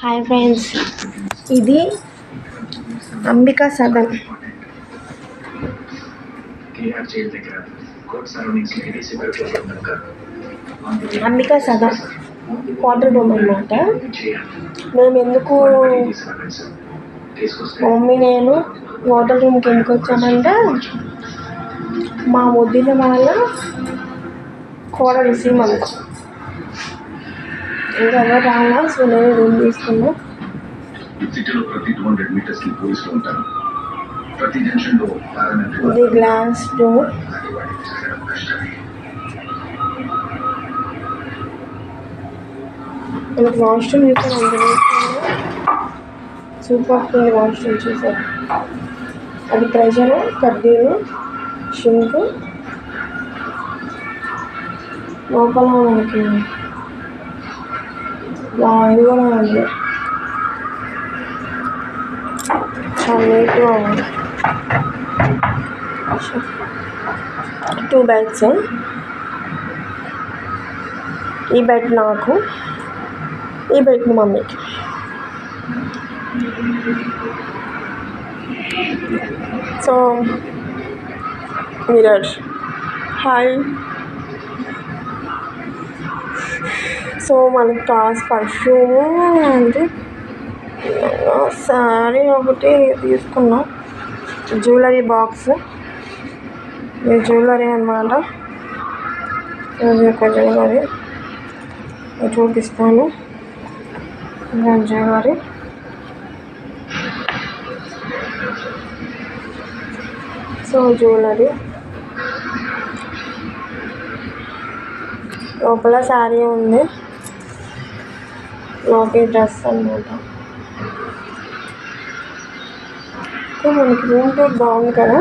Hi friends, ఇది Ambika Sadan. Ambika Sadan water room అన్నమాట. మేము ఎందుకు మమ్మీ నేను వాటర్ రూమ్కి ఎందుకు వచ్చామంటే మా వదిన వాళ్ళ కోడలు సీమంతం. ఇంకా ఎవరు రాలా, సో నేను రూమ్ తీసుకున్నా. ఇది గ్లాస్ డోర్. మనకి వాష్రూమ్ చూసాను, అందులో సూపర్ ఉంది వాష్రూమ్ చూసారు. అది ప్రెషర్, కడ్డీలు, షింక్. లోపల మనకి ఇది కూడా ఉంది, చాలా నీట్గా ఉంది. 2 బెడ్స్. ఈ బెడ్ నాకు, ఈ బెడ్ మమ్మీకి. So mirror. హాయ్. సో మనకి పర్ఫ్యూము అంటే శారీ ఒకటి తీసుకున్నా. జ్యువెలరీ బాక్స్, ఇది జ్యువెలరీ అన్నమాట. ఇది ఒక జ్యువెలరీ చూపిస్తాను. జ్యువెలరీ జ్యువెలరీ లోపల శారీ ఉంది, లోపల డ్రెస్ అన్నమాట. మనకి రూమ్ టూర్ బాగుంది కదా.